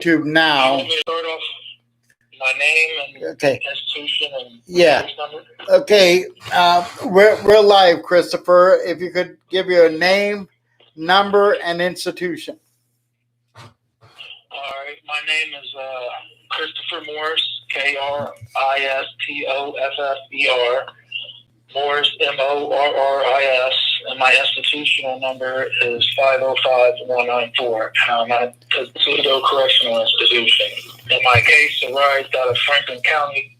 YouTube now. You want me to start off my name and institution and case number? Okay. We're live, Kristoffer. If you could give your name, number, and institution. All right. My name is Kristoffer Morris, Kristoffer. Morris, Morris, and my institutional number is 505-194. I'm at Toledo Correctional Institution. And my case arrived out of Franklin County,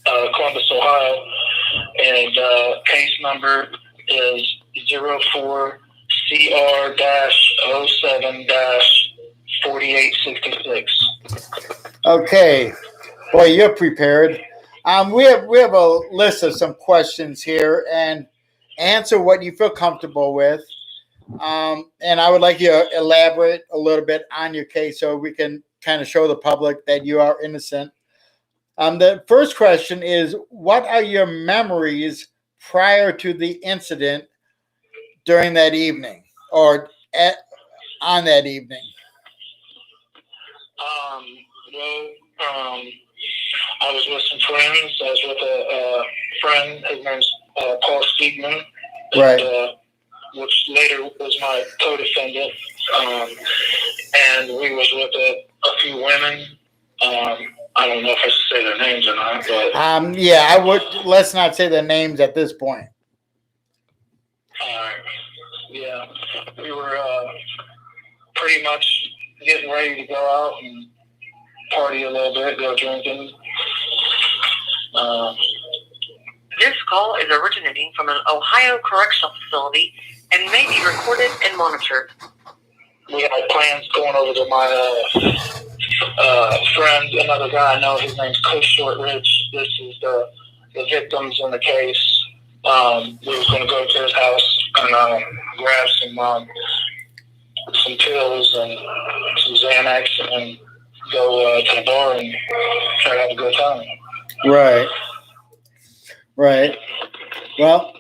Columbus, Ohio, and case number is 04CR-07-4866. Okay. Boy, you're prepared. We have a list of some questions here, and answer what you feel comfortable with. And I would like you to elaborate a little bit on your case so we can kind of show the public that you are innocent. The first question is, what are your memories prior to the incident during that evening or on that evening? I was with some friends. I was with a friend. His name's Paul Steegman, right? Which later was my co-defendant. And we was with a few women. I don't know if I should say their names or not, but yeah, I would. Let's not say their names at this point. Yeah, we were pretty much getting ready to go out and party a little bit, go drinking. This call is originating from an Ohio correctional facility and may be recorded and monitored. We had plans going over to my friend, another guy I know. His name's Coach Shortridge. This is the victims in the case. We was going to go to his house and grab some pills and some Xanax and go to the bar and try to have a good time. Right. Well,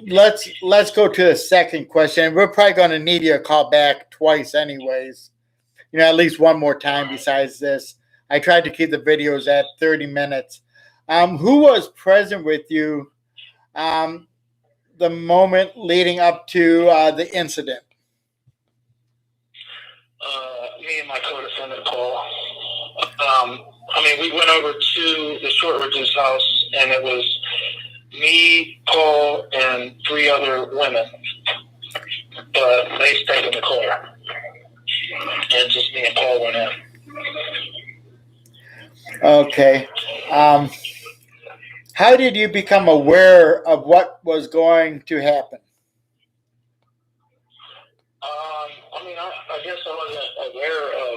let's go to the second question. We're probably going to need you to call back twice, anyways. At least one more time besides this. I tried to keep the videos at 30 minutes. Who was present with you the moment leading up to the incident? Me and my co-defendant, Paul. We went over to the Shortridge's house, and it was me, Paul, and 3 other women. But they stayed in the car. And just me and Paul went in. Okay. How did you become aware of what was going to happen? I guess I wasn't aware of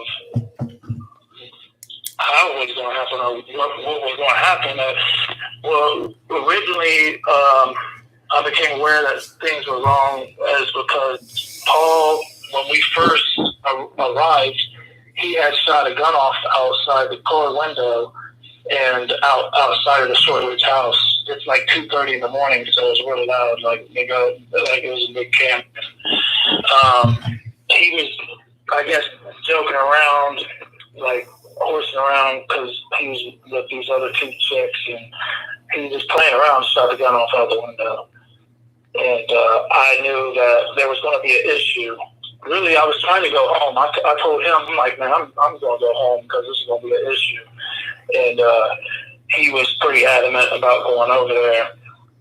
how it was going to happen or what was going to happen. Originally, I became aware that things were wrong as because Paul, when we first arrived, he had shot a gun off outside the car window and outside of the Shortridge house. It's like 2:30 in the morning, so it was really loud, like it was a big camp. He was, I guess, joking around, like horsing around because he was with these other 2 chicks, and he was just playing around, shot the gun off out the window. And I knew that there was going to be an issue. Really, I was trying to go home. I told him, I'm like, man, I'm going to go home because this is going to be an issue. And he was pretty adamant about going over there.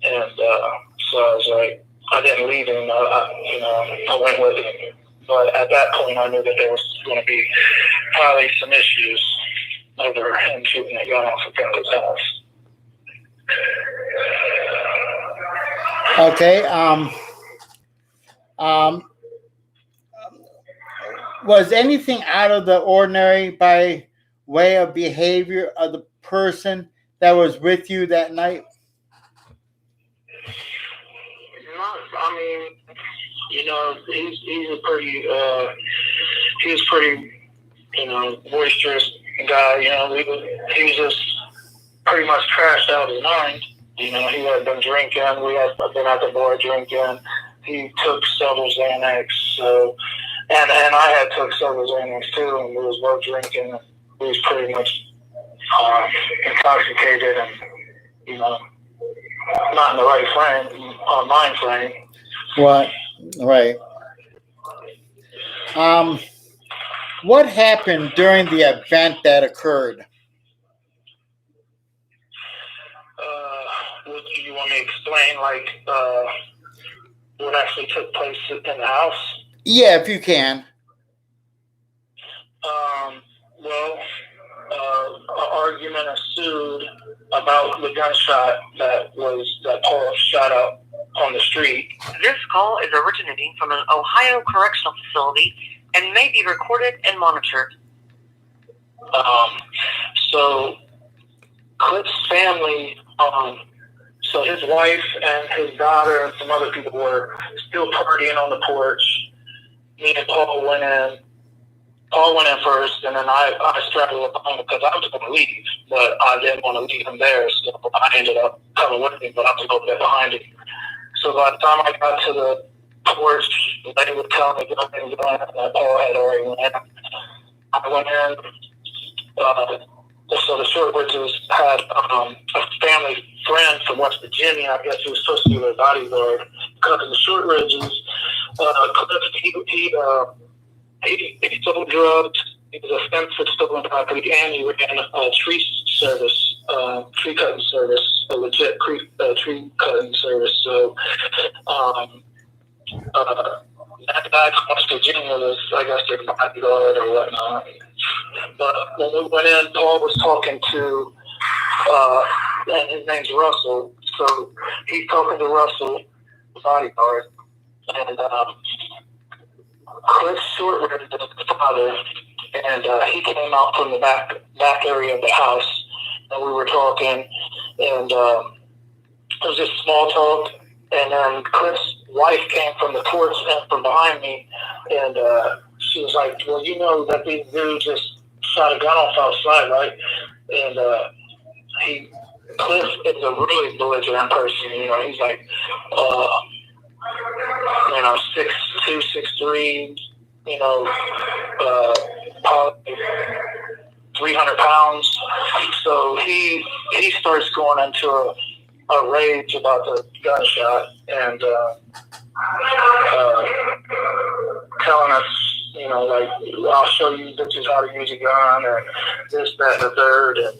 And so I was like, I didn't leave him. I went with him. But at that point, I knew that there was going to be probably some issues over him shooting a gun off in front of his house. Okay. Was anything out of the ordinary by way of behavior of the person that was with you that night? He's a pretty, he was pretty, boisterous guy. He was just pretty much trashed out of his mind. He had been drinking. We had been at the bar drinking. He took several Xanax, so And I had took several Xanax too, and we was both drinking. And we was pretty much intoxicated, and not in the right mind frame. What? Right. What happened during the event that occurred? Do you want me to explain, what actually took place in the house? Yeah, if you can. An argument ensued about the gunshot that Paul shot up on the street. This call is originating from an Ohio correctional facility and may be recorded and monitored. So Cliff's family, so his wife and his daughter and some other people were still partying on the porch. Me and Paul went in. Paul went in first, and then I straddled up on him because I was going to leave, but I didn't want to leave him there, so I ended up coming with him, but I was over there behind him. So by the time I got to the porch, they would tell me go in, and Paul had already went in. I went in. So the Shortridges had a family friend from West Virginia. I guess he was supposed to be their bodyguard. Because of the Shortridges, he sold drugs. He was a fence for stolen property, and he ran a tree cutting service, a legit tree cutting service. So that guy from West Virginia was, I guess, their bodyguard or whatnot. But when we went in, Paul was talking to, and his name's Russell. So he's talking to Russell, the bodyguard, and Chris Shortridge is the father, and he came out from the back area of the house, and we were talking, and it was just small talk, and then Chris' wife came from the porch and from behind me, and she was like, well, you know that these dudes just shot a gun off outside, right? And Cliff is a really belligerent person, he's like, 6'2", 6'3", probably 300 pounds. So he starts going into a rage about the gunshot and telling us, I'll show you bitches how to use a gun and this, that, and the third. And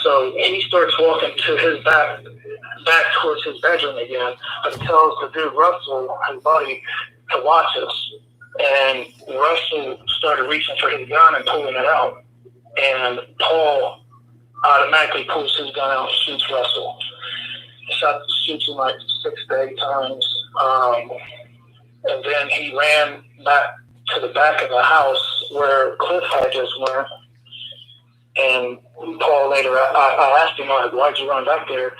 so he starts walking to his back towards his bedroom again, and tells the dude Russell, his buddy, to watch us. And Russell started reaching for his gun and pulling it out. And Paul automatically pulls his gun out and shoots Russell. Shoots him like 6 to 8 times. And then he ran back to the back of the house where Cliff had just went. And Paul later, I asked him, like, why'd you run back there?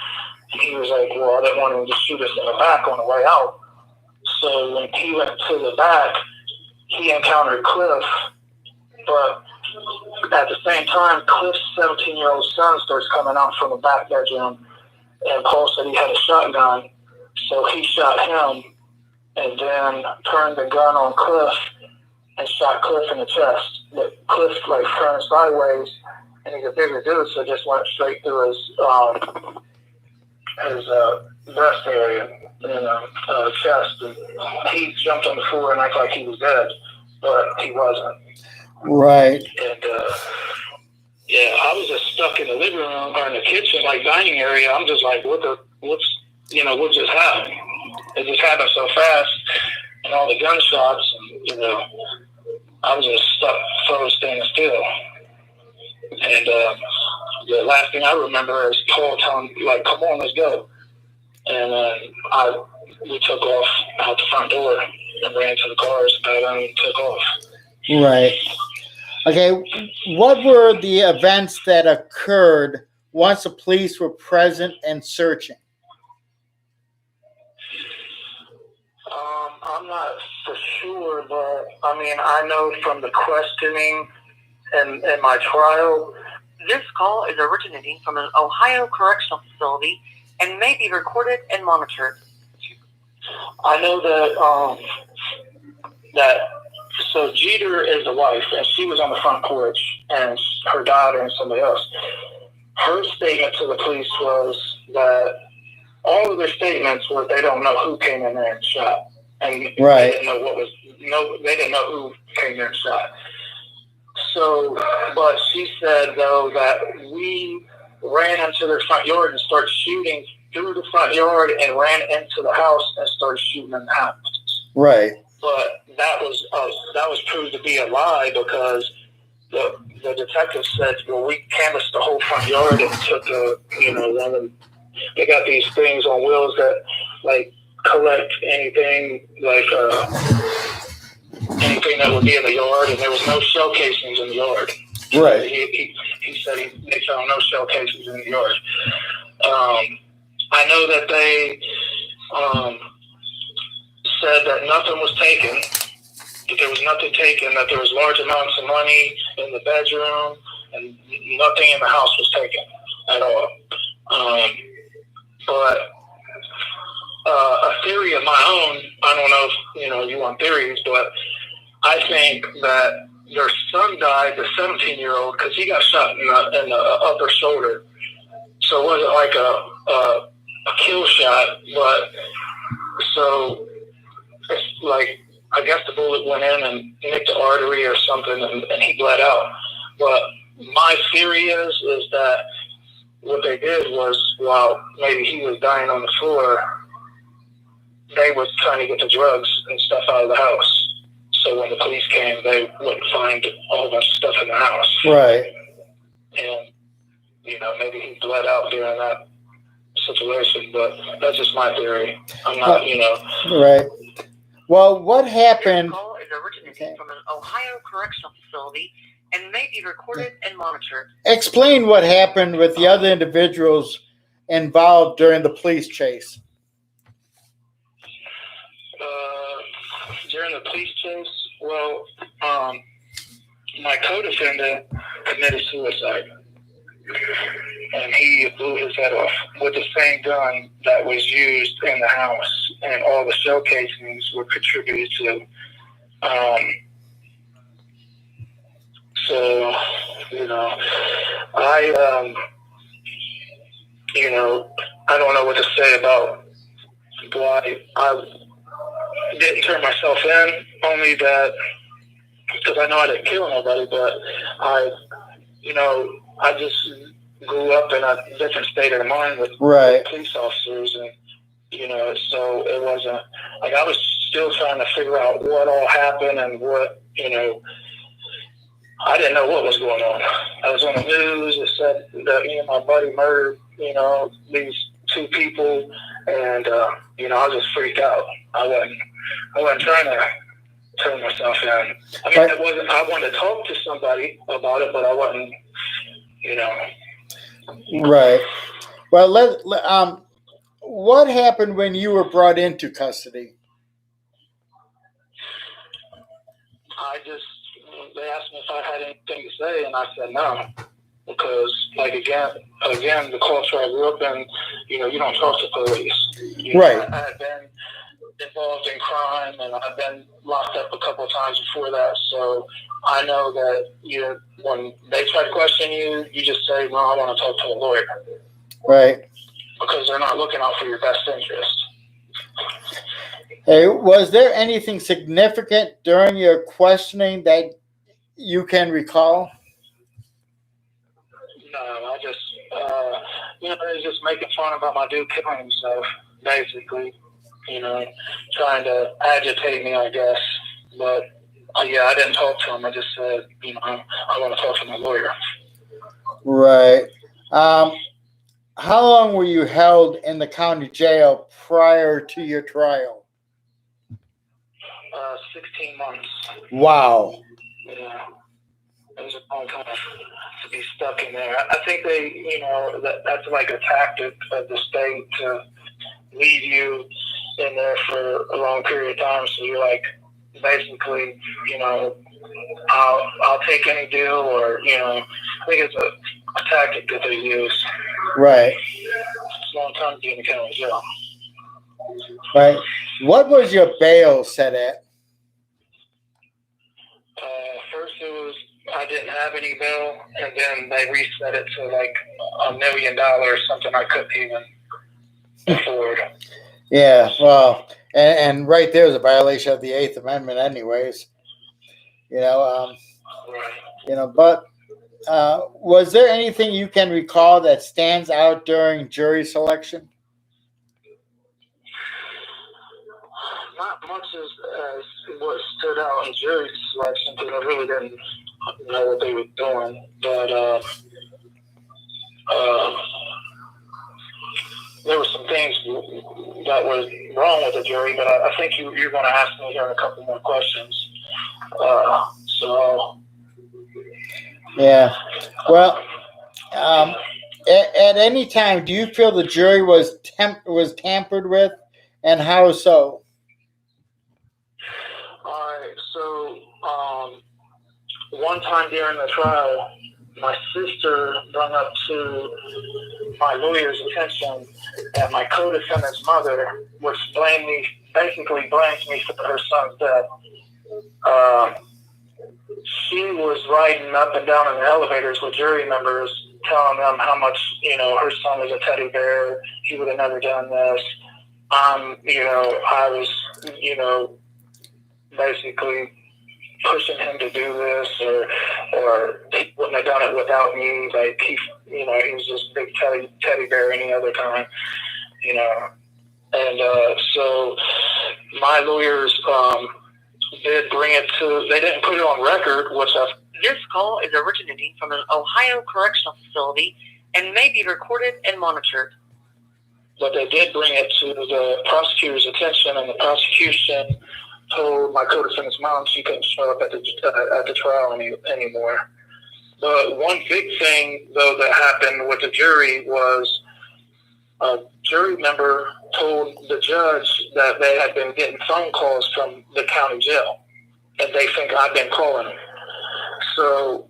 And he was like, well, I didn't want him to shoot us in the back on the way out. So when he went to the back, he encountered Cliff. But at the same time, Cliff's 17-year-old son starts coming out from the back bedroom. And Paul said he had a shotgun. So he shot him and then turned the gun on Cliff and shot Cliff in the chest. But Cliff, turned sideways, and he's a bigger dude, so just went straight through his breast area, chest. And he jumped on the floor and acted like he was dead, but he wasn't. Right. And I was just stuck in the living room or in the kitchen, dining area. I'm just like, what just happened? It just happened so fast, and all the gunshots, and I was just stuck, froze, standing still. And the last thing I remember is Paul telling me, come on, let's go. And we took off out the front door and ran to the cars and took off. Right. Okay, what were the events that occurred once the police were present and searching? I'm not for sure, but I know from the questioning and my trial. This call is originating from an Ohio correctional facility and may be recorded and monitored. I know that So Jeter is the wife, and she was on the front porch, and her daughter and somebody else. Her statement to the police was that all of their statements were they don't know who came in there and shot, and Right. they didn't know who came there and shot. So, but she said though that we ran into their front yard and started shooting through the front yard and ran into the house and started shooting in the house. Right. But that was proved to be a lie because the detective said, well, we canvassed the whole front yard and took one of them. They got these things on wheels that like collect anything like anything that would be in the yard, and there was no shell casings in the yard. Right. He said they found no shell casings in the yard. I know that they said that nothing was taken, that there was nothing taken, that there was large amounts of money in the bedroom, and nothing in the house was taken at all. But a theory of my own, I don't know if you want theories, but I think that their son died, the 17-year-old, because he got shot in the upper shoulder. So it wasn't like a kill shot, but so it's like I guess the bullet went in and nicked the artery or something, and he bled out. But my theory is that what they did was, while maybe he was dying on the floor, they was trying to get the drugs and stuff out of the house. So when the police came, they wouldn't find a whole bunch of stuff in the house. Right. And, maybe he bled out during that situation, but that's just my theory. I'm not, Right. Well, what happened? This call is originating from an Ohio correctional facility and may be recorded and monitored. Explain what happened with the other individuals involved during the police chase. During the police chase, well, my co-defendant committed suicide, and he blew his head off with the same gun that was used in the house, and all the shell casings were contributed to. So, I don't know what to say about why I didn't turn myself in, only that because I know I didn't kill nobody, but I just grew up in a different state of mind with police officers, and so it wasn't like I was still trying to figure out what all happened and what I didn't know what was going on. I was on the news. It said that my buddy murdered these two people, and I was just freaked out. I wasn't trying to turn myself in. I mean, I wanted to talk to somebody about it, but I wasn't, Right. Well, what happened when you were brought into custody? They asked me if I had anything to say, and I said no, because again, the culture I grew up in, you don't talk to police. Right. I had been involved in crime, and I've been locked up a couple of times before that, so I know that when they try to question you, you just say, no, I want to talk to a lawyer. Right. Because they're not looking out for your best interest. Hey, was there anything significant during your questioning that you can recall? No, I just, they're just making fun about my dude killing himself, basically. Trying to agitate me, I guess. But, I didn't talk to him. I just said, I want to talk to my lawyer. Right. How long were you held in the county jail prior to your trial? 16 months. Wow. Yeah. It was a long time to be stuck in there. I think that's like a tactic of the state to leave you in there for a long period of time. So you're like, basically, I'll take any deal, or, I think it's a tactic that they use. Right. It's a long time to be in the county jail. Right. What was your bail set at? I didn't have any bill, and then they reset it to like $1 million, something I couldn't even afford. Yeah, well, and right there is a violation of the Eighth Amendment, anyways. Right. But was there anything you can recall that stands out during jury selection? Not much as what stood out in jury selection, because I really didn't know what they were doing. But there were some things that were wrong with the jury, but I think you're going to ask me here a couple more questions. Yeah. Well, at any time, do you feel the jury was tampered with, and how so? All right. So one time during the trial, my sister brought up to my lawyer's attention that my co-defendant's mother, which basically blames me for her son's death. She was riding up and down in the elevators with jury members, telling them how much, her son was a teddy bear. He would have never done this. I was, basically pushing him to do this, or he wouldn't have done it without me. Like he was just a big teddy bear any other time, And so my lawyers did bring it to. They didn't put it on record, This call is originating from an Ohio correctional facility and may be recorded and monitored. But they did bring it to the prosecutor's attention, and the prosecution told my co-defendant's mom she couldn't show up at the trial anymore. But one big thing, though, that happened with the jury was a jury member told the judge that they had been getting phone calls from the county jail, and they think I've been calling them. So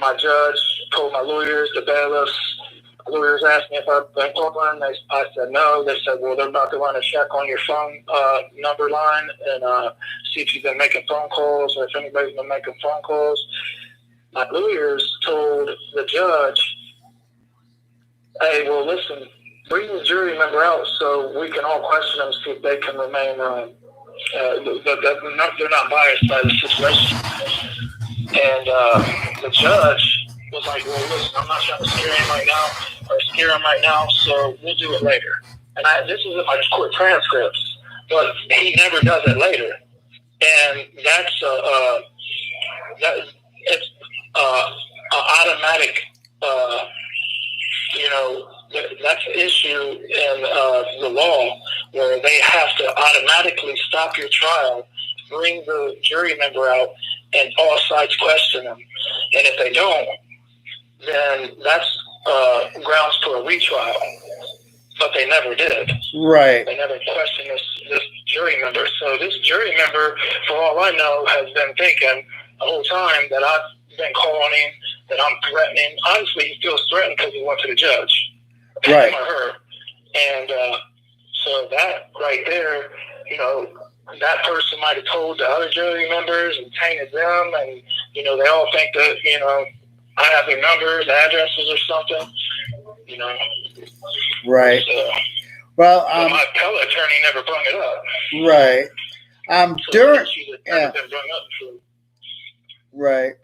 my judge told my lawyers, the bailiffs. Lawyers asked me if I've been calling. I said no. They said, well, they're about to run a check on your phone number line and see if you've been making phone calls or if anybody's been making phone calls. My lawyers told the judge, hey, well, listen, bring the jury member out so we can all question them, see if they can remain, they're not biased by the situation. And the judge was like, well, listen, I'm not trying to scare him right now, so we'll do it later. And this is in my court transcripts, but he never does it later. And that's it's automatic, that's an issue in the law where they have to automatically stop your trial, bring the jury member out, and all sides question them. And if they don't, then that's grounds for a retrial. But they never did. Right. They never questioned this jury member. So this jury member, for all I know, has been thinking the whole time that I've been calling him, that I'm threatening. Honestly, he feels threatened because he went to the judge. Right. Him or her. And so that right there, that person might have told the other jury members and tainted them, and they all think that I have their numbers, addresses, or something. Right. So, well, my appellate attorney never brought it up. Right. So During been brought up for, right.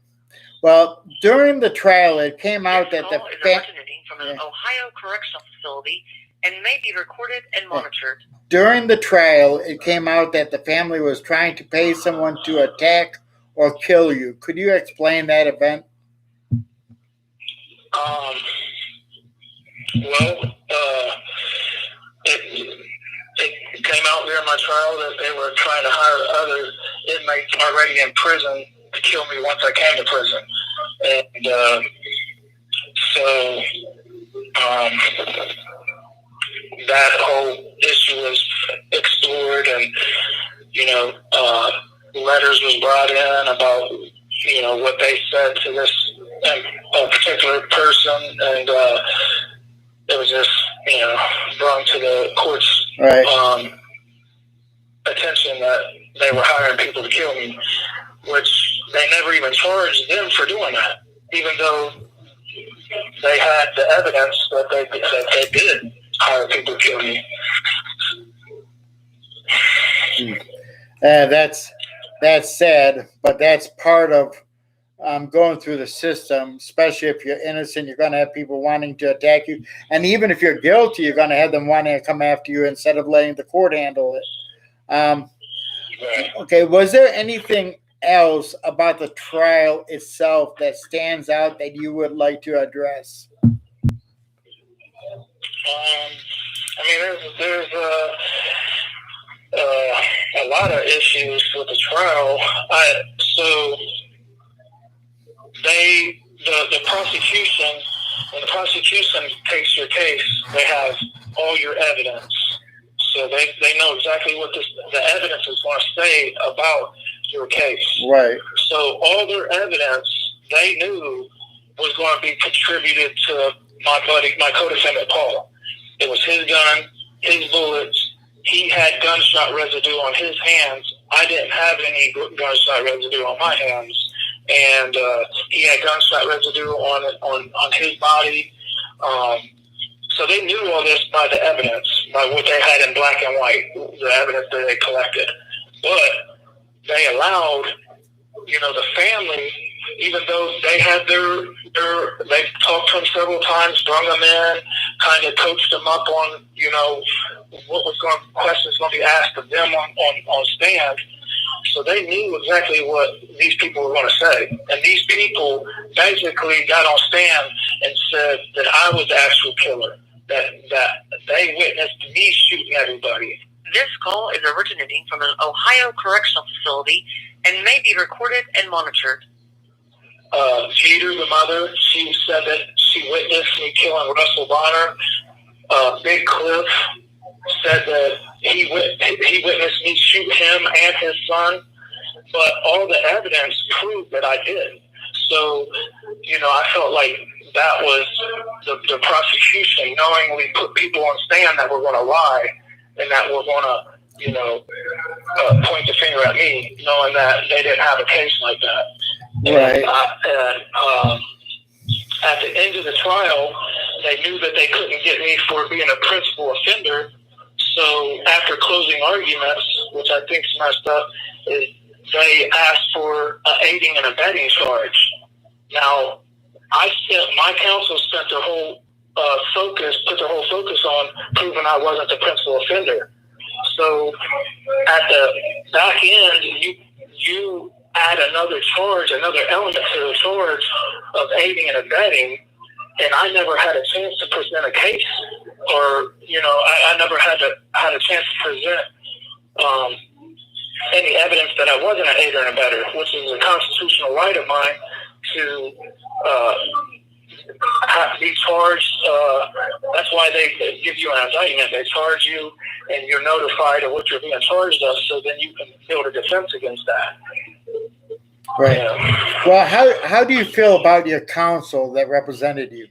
Well, during the trial, it came out that the call is originating from an Ohio correctional facility and may be recorded and monitored. During the trial, it came out that the family was trying to pay someone to attack or kill you. Could you explain that event? It came out during my trial that they were trying to hire other inmates already in prison to kill me once I came to prison. And so that whole issue was explored, and letters was brought in about what they said to this particular person, and it was just brought to the court's attention that they were hiring people to kill me, which they never even charged them for doing that, even though they had the evidence that they did hire people to kill me. That's sad, but that's part of going through the system. Especially if you're innocent, you're going to have people wanting to attack you, and even if you're guilty, you're going to have them wanting to come after you instead of letting the court handle it. Okay, was there anything else about the trial itself that stands out that you would like to address? I mean, there's a lot of issues with the trial. So the prosecution, when the prosecution takes your case, they have all your evidence. So they know exactly what the evidence is going to say about your case. Right. So all their evidence they knew was going to be contributed to my co-defendant Paul. It was his gun, his bullets. He had gunshot residue on his hands. I didn't have any gunshot residue on my hands, and he had gunshot residue on his body. So they knew all this by the evidence, by what they had in black and white, the evidence that they collected. But they allowed, the family, even though they had they talked to him several times, brung them in, kind of coached them up on, questions going to be asked of them on stand. So they knew exactly what these people were going to say. And these people basically got on stand and said that I was the actual killer, that they witnessed me shooting everybody. This call is originating from an Ohio correctional facility and may be recorded and monitored. Jeter, the mother, she said that she witnessed me killing Russell Bonner. Big Cliff said that he witnessed me shoot him and his son, but all the evidence proved that I did. So, I felt like that was the prosecution knowingly put people on stand that were going to lie and that were going to, point the finger at me, knowing that they didn't have a case like that. Right. And at the end of the trial, they knew that they couldn't get me for being a principal offender. So after closing arguments, which I think is messed up, is they asked for an aiding and abetting charge. Now, my counsel spent their whole put their whole focus on proving I wasn't the principal offender. So at the back end, you add another charge, another element to the charge of aiding and abetting, and I never had a chance to present a case, or I never had a chance to present any evidence that I wasn't an aider and abetter, which is a constitutional right of mine to be charged. That's why they give you an indictment. They charge you, and you're notified of what you're being charged of, so then you can build a defense against that. Right. Yeah. Well, how do you feel about your counsel that represented you?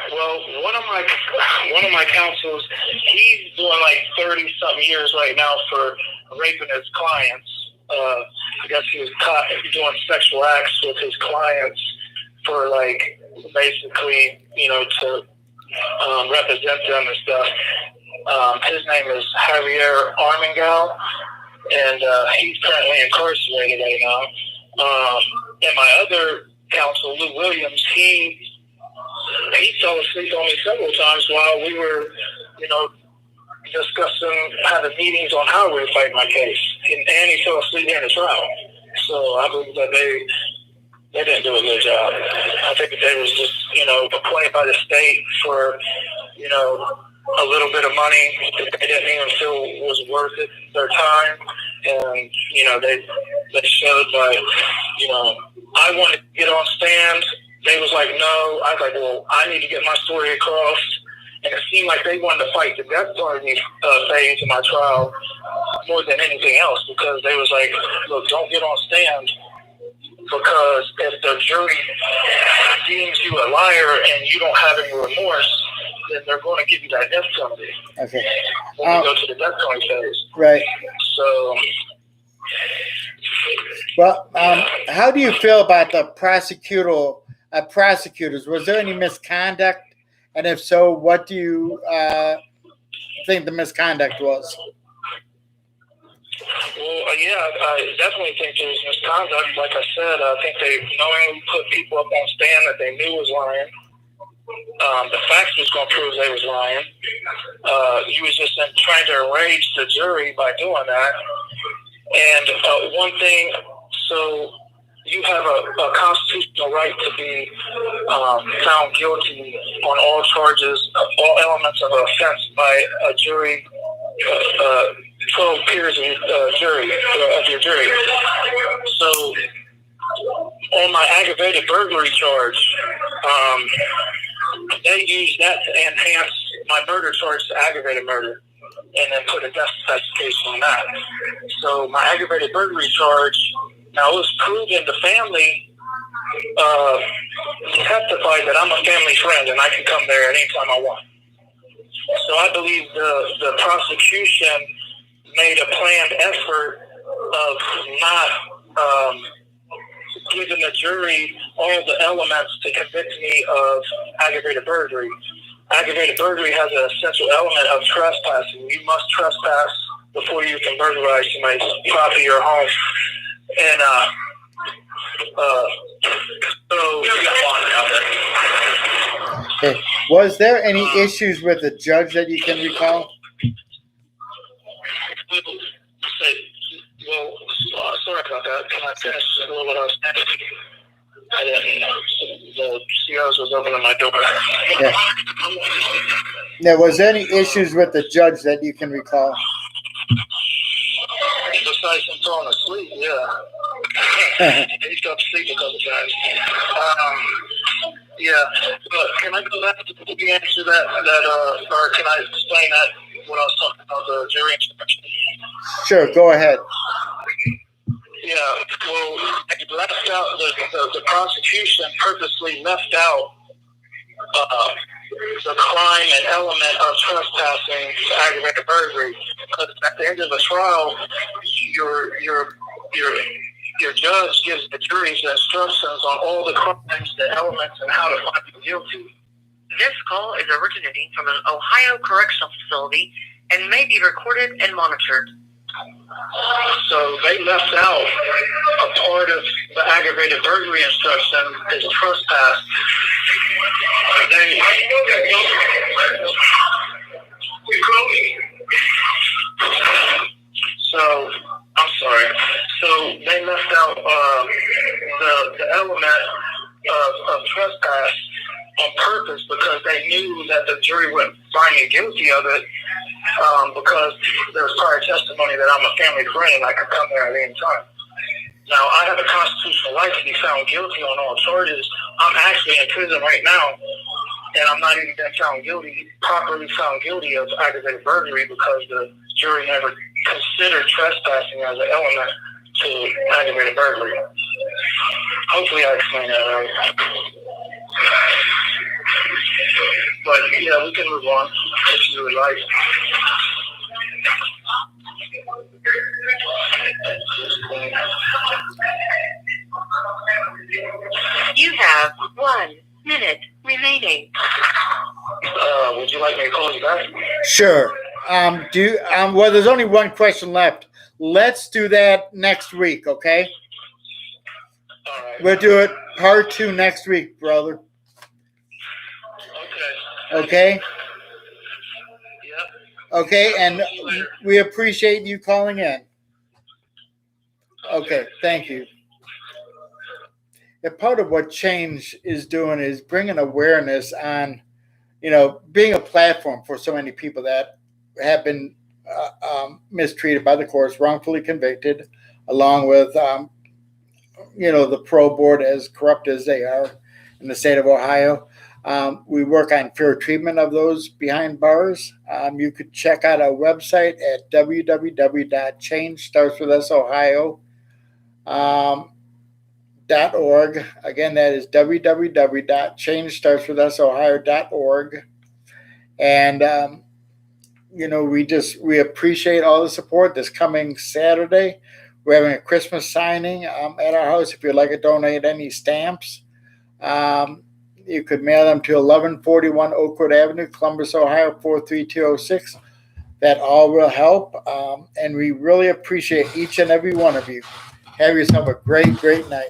Well, one of my counsels, he's doing like 30-something years right now for raping his clients. I guess he was caught doing sexual acts with his clients for basically, to represent them and stuff. His name is Javier Armengol, and he's currently incarcerated right now. And my other counsel, Lou Williams, he fell asleep on me several times while we were, discussing, having meetings on how we were fighting my case. And he fell asleep during the trial. So I believe that they didn't do a good job. I think that they was just, appointed by the state for, a little bit of money that they didn't even feel was worth it, their time. And, they showed I wanted to get on stand. They was like, no. I was like, well, I need to get my story across. And it seemed like they wanted to fight the death penalty phase of my trial more than anything else, because they was like, look, don't get on stand, because if the jury deems you a liar and you don't have any remorse, then they're going to give you that death penalty. Okay. When we go to the death penalty phase. Right. So Well, how do you feel about the prosecutors? Was there any misconduct? And if so, what do you think the misconduct was? Well, yeah, I definitely think there was misconduct. Like I said, I think they knowingly put people up on stand that they knew was lying. The facts was going to prove they was lying. You was just trying to enrage the jury by doing that. And one thing, so you have a constitutional right to be found guilty on all charges, all elements of an offense by a jury, 12 peers of your jury. So on my aggravated burglary charge, they used that to enhance my murder charge to aggravated murder, and then put a death specification on that. So my aggravated burglary charge, now it was proven the family testified that I'm a family friend and I can come there at any time I want. So I believe the prosecution made a planned effort of not giving the jury all the elements to convict me of aggravated burglary. Aggravated burglary has an essential element of trespassing. You must trespass before you can burglarize somebody's property or home. And Okay. Was there any issues with the judge that you can recall? Well, sorry about that. Can I finish a little what I was saying? I didn't know. The COs was opening my door. Yeah. Now, was there any issues with the judge that you can recall? Besides him falling asleep, yeah. He fell asleep a couple times. Yeah, but can I go back to the answer that or can I explain that when I was talking about the jury instruction? Sure, go ahead. Yeah, well, they left out the prosecution purposely left out the crime and element of trespassing to aggravated burglary, because at the end of the trial, your judge gives the jury's instructions on all the crimes, the elements, and how to find you guilty. This call is originating from an Ohio correctional facility and may be recorded and monitored. So they left out a part of the aggravated burglary instruction is trespass. So I'm sorry. So they left out the element of trespass on purpose because they knew that the jury wouldn't find me guilty of it. Because there's prior testimony that I'm a family friend and I could come there at any time. Now, I have a constitutional right to be found guilty on all charges. I'm actually in prison right now, and I'm not even been properly found guilty of aggravated burglary because the jury never considered trespassing as an element to aggravated burglary. Hopefully I explained that right. But yeah, we can move on if you would like. You have 1 minute remaining. Would you like me to call you back? Sure. Well, there's only one question left. Let's do that next week, okay? All right. We'll do it part 2 next week, brother. Okay? Yep. Okay, and we appreciate you calling in. Okay, thank you. And part of what Change is doing is bringing awareness on, being a platform for so many people that have been mistreated by the courts, wrongfully convicted, along with, the pro board, as corrupt as they are in the state of Ohio. We work on fair treatment of those behind bars. You could check out our website at www.changestartswithusohio.org. Again, that is www.changestartswithusohio.org. And, we appreciate all the support this coming Saturday. We're having a Christmas signing at our house. If you'd like to donate any stamps, you could mail them to 1141 Oakwood Avenue, Columbus, Ohio 43206. That all will help, and we really appreciate each and every one of you. Have yourself a great, great night.